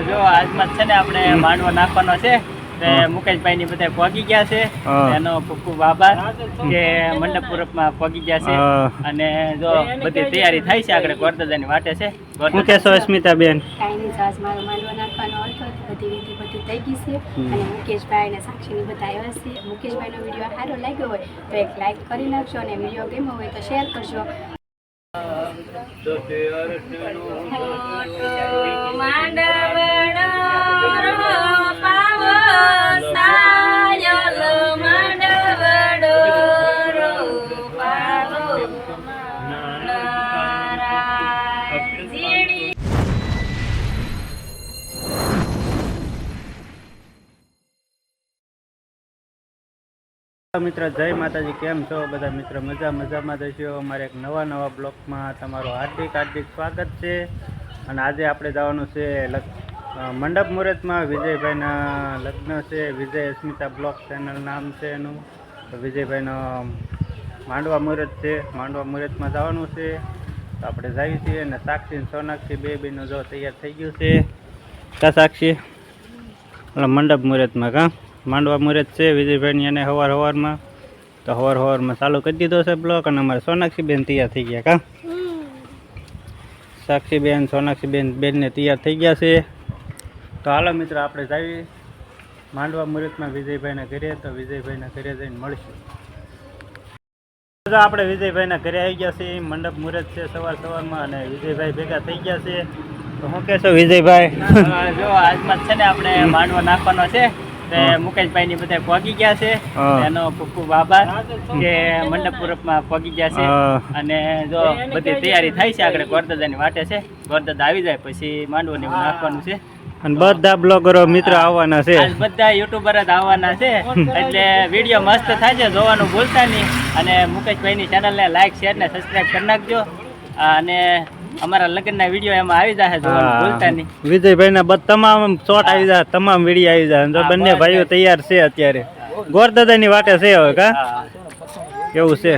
જો આજમાં છે ને આપણે માંડવો નાખવાનો છે તે મુકેશભાઈ ની બધા પહોંચી ગયા છે એનો ખૂબ ખૂબ આભાર કે મંડપપુરમાં પહોંચી ગયા છે અને જો બધી તૈયારી થાય છે આગળ ગોરદાદાની વાટે છે શું કહેશો અસ્મિતાબેન કાંઈ નહીં સાસ મારો માંડવો નાખવાનો હતો બધી વિધિ બધી થઈ ગઈ છે અને મુકેશભાઈ અને સાક્ષીની બધા આવ્યા છે મુકેશભાઈનો વિડીયો સારો લાગ્યો હોય તો એક લાઈક કરી નાખજો અને વિડીયો ગમ્યો હોય તો શેર કરજો મિત્ર જય માતાજી કેમ છો બધા મિત્ર મજામાં જશો અમારે એક નવા બ્લોગમાં તમારું હાર્દિક સ્વાગત છે અને આજે આપણે જવાનું છે મંડપ મુહૂર્તમાં વિજયભાઈના લગ્ન છે વિજય અસ્મિતા બ્લોગ ચેનલ નામ છે એનું તો વિજયભાઈનો માંડવા મુહૂર્ત છે માંડવા મુહૂર્તમાં જવાનું છે તો આપણે જઈએ છીએ અને સાક્ષી સોનાક્ષી બે બેનો જો તૈયાર થઈ ગયું છે કા સાક્ષી મંડપ મુહૂર્તમાં કા માંડવા મુહૂર્ત છે વિજયભાઈની અને સવારમાં તો સવારમાં ચાલુ કરી દીધો છે બ્લોક અને અમારે સોનાક્ષીબેન તૈયાર થઈ ગયા કા સાક્ષીબેન સોનાક્ષીબેન બેનને તૈયાર થઈ ગયા છે તો હાલો મિત્રો આપણે જઈએ માંડવા મુહૂર્તમાં વિજયભાઈના ઘરે તો વિજયભાઈના ઘરે જઈને મળશું આપણે વિજયભાઈના ઘરે આવી ગયા છીએ મંડપ મુહૂર્ત છે સવારમાં અને વિજયભાઈ ભેગા થઈ ગયા છે તો શું કહેશો વિજયભાઈ જો આજમાં છે ને આપણે માંડવો નાખવાનો છે મુકેશભાઈ ની બધા પહોંચી ગયા છે એનો ખૂબ ખૂબ આભાર કે મંડપપુરમાં પહોંચી ગયા છે અને જો બધી તૈયારી થાય છે આગળ ગોરદાદાની વાટે છે ગોરદાદા આવી જાય પછી માંડવો ને નાખવાનું છે અને બધા બ્લોગરો મિત્રો આવવાના છે બધા યુટ્યુબર જ આવવાના છે એટલે વિડીયો મસ્ત થાય છે જોવાનું ભૂલતા નહીં અને મુકેશભાઈ ની ચેનલને લાઈક શેર ને સબસ્ક્રાઈબ કરી નાખજો અને અમારા લગ્નના વિડીયો એમાં આવી જાય જોવાનું ભૂલતા નહીં વિજયભાઈના તમામ શોટ આવી જાય તમામ વિડીયો આવી જાય તો બંને ભાઈઓ તૈયાર છે અત્યારે ગોરદાદાની વાટે છે હવે કા કેવું છે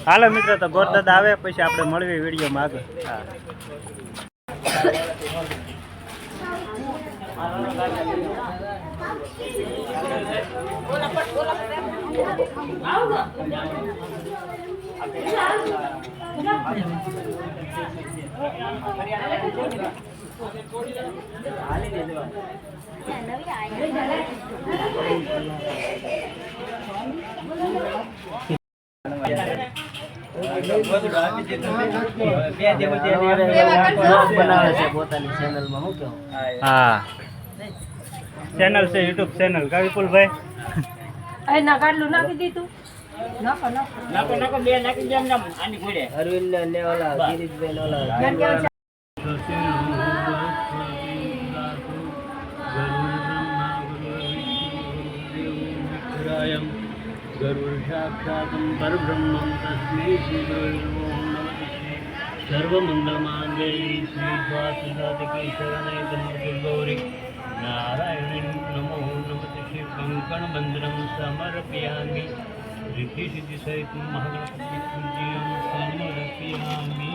હાલો મિત્રો તો ગોરદાદા આવે પછી આપણે મળવી વિડીયોમાં હા ચેનલ છે યુટ્યુબ ચેનલ કા વિપુલભાઈ નાખી દીધું નાખો બે નાખી દે આની ઘોડે અરવિંદ ને ઓલા ગિરીશભાઈ ઓલા ગરુડ સાક્ષાત્મ પરબ્રહ્મં તસ્મૈ શ્રી ગુરવે નમઃ સર્વમંગલમાંગલ્યે શ્રી સ્વાસદાદિકે શરણે ત્ર્યંબકે ગૌરી નારાયણ નમો નમઃ શ્રી કંકણ બંદ્રમ સમર્પયામિ રિદ્ધિ સિદ્ધિ સહિત મહાગણપતિ પૂજ્યં સમર્પયામિ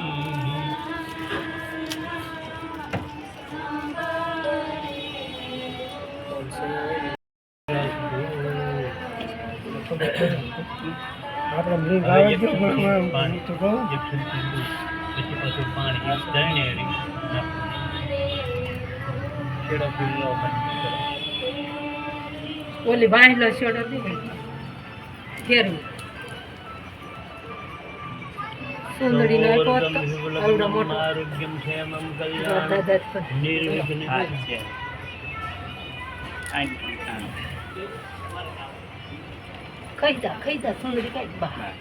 આપણે બ્લિંક આવે છે પાણી તો કહું પછી પાછું પાણી દઈને છેડો પીલો ઓલી બાંધલો છેડો દે કેરું સુંદરી નો આવડો મોટો આરોગ્યમ ક્ષેમમ કલ્યાણમ નિર્વિઘ્ન છે ખાઈ જા સુંદરી કઈ બહાર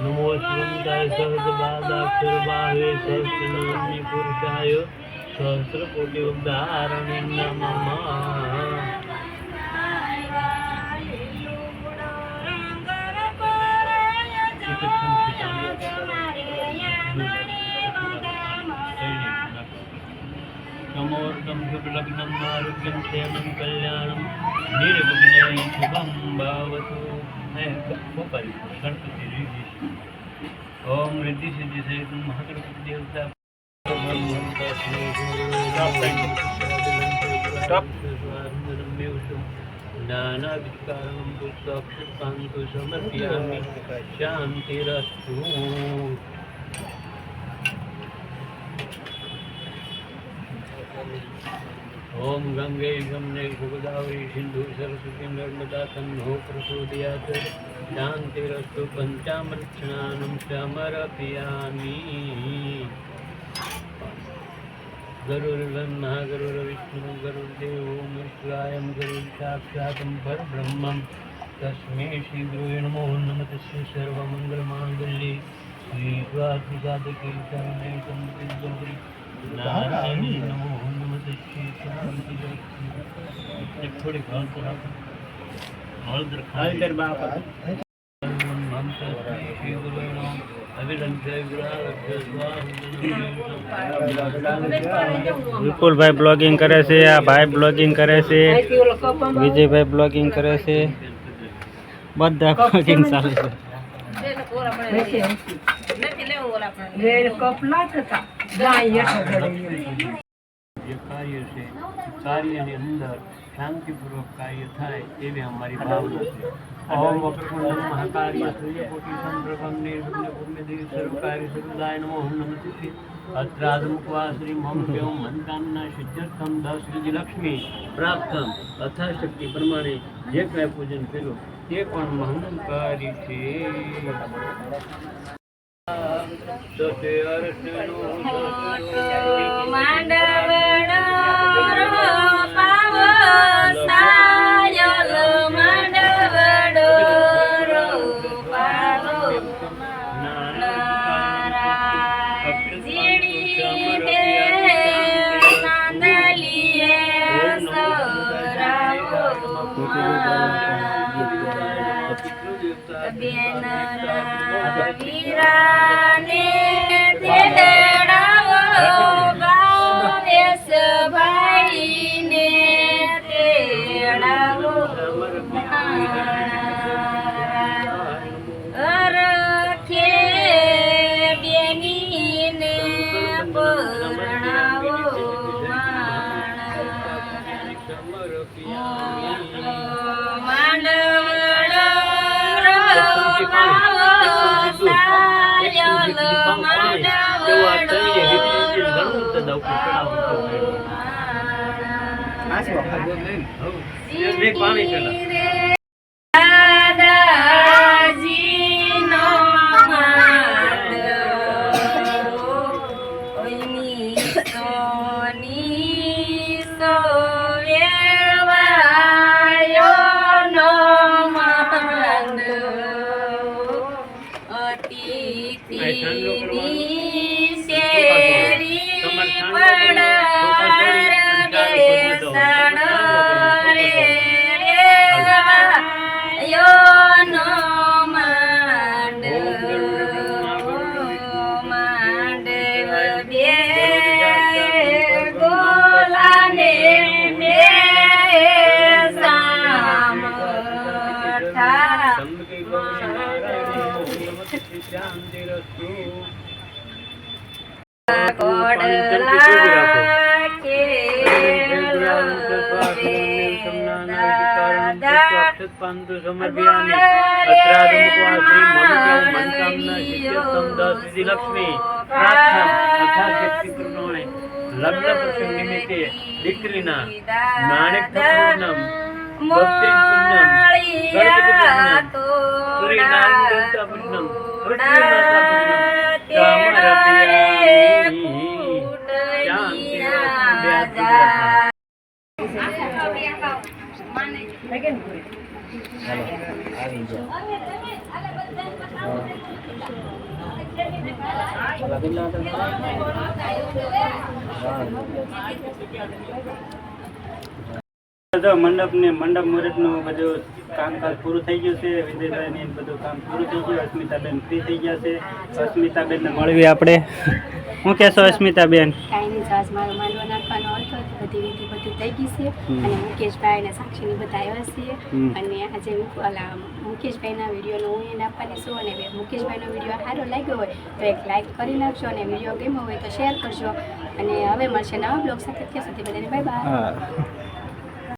નમો સ્વંતાય સહસ્રપાદાક્ષર બાહવે સહસ્રનામ્નિ પુરુષાય સહસ્રકોટિ ઉદ્ધારણે નમઃ नमोर्गम शुभलग्नम आरोग्यम क्षेमम कल्याणम निर्विघ्नं शुभम भवतु गणपति ओम रिद्धि सिद्धि सहित महागणपति देवता Stop. ज्ञानाविष्कारं पुस्तकान्तु समर्पयामि शान्तिरस्तु। ओम गंगे यमुने गोदावरी सिंधु सरस्वती नर्मदा सिंधु प्रचोदयात् शान्तिरस्तु। पंचामृतस्नानं समर्पयामि। गरुर्ब्रह्मा गरुर्विष्णु गरुर्देवो महेश्वरायं गरुर्साक्षातं परब्रह्मं तस्मै श्री गुरुवे नमो नमः। तस्य सर्वमङ्गलमाङ्गल्ये श्रीसाधिके शरणे त्र्यम्बके नारायणे नमो नमः। तस्य शान्तिरस्तु। थोड़ी हळद હળદર બાપા વિપુલભાઈ બ્લોગિંગ કરે છે, આ ભાઈ બ્લોગિંગ કરે છે, વિજયભાઈ બ્લોગિંગ કરે છે, બધા બ્લોગિંગ ચાલે છે. જે કાર્ય છે કાર્યની અંદર શાંતિપૂર્વક કાર્ય થાય એવી અમારી ભાવના છે. ઓમ વક્રતુંડ મહાકાય સૂર્યકોટિ સમપ્રભં નિર્વિઘ્ન કુર્મે સર્વકાર્ય સર્વદાય નમો નમઃ. અત્રાદમુખવા શ્રી મમ કેવ મનકામના સિદ્ધર્થમ 10 વિજયલક્ષ્મી પ્રાપ્તમ. અથાશક્તિ પ્રમાણે જે કાંઈ પૂજન કર્યું તે પણ મહાનકારી છે. લગ્ન પ્રસંગ નિમિત્તે દીકરીના માણેક પૂનમ, ભક્તિ પૂનમ, ગણપતિ પૂનમ, સૂર્યનારાયણ દેવતા પૂનમ, પૃથ્વી માતા પૂનમ જો મંડપ મુહૂર્તનું બધું કામકાજ પૂરું થઈ ગયું છે. વિજયભાઈની બધું કામ પૂરું થઈ ગયું. અસ્મિતાબેન ફ્રી થઈ ગયા છે. અસ્મિતાબેનને મળવી આપણે. શું કહેશો અસ્મિતાબેન? કાંઈ નહીં, આજ મારો માંડવો નાખવાનો હતો, બધી વિધિ બધી થઈ ગઈ છે. અને મુકેશભાઈ અને સાક્ષીની બધા આવ્યા છીએ. અને આજે મુકેશભાઈના વિડીયોનો હું એને આપવાની છું. અને મુકેશભાઈનો વિડીયો સારો લાગ્યો હોય તો એક લાઈક કરી નાખજો. અને વિડીયો ગમ્યો હોય તો શેર કરજો. અને હવે મળશે નવા બ્લોગ સાથે. ત્યાં સુધી બધાને બાય બાય.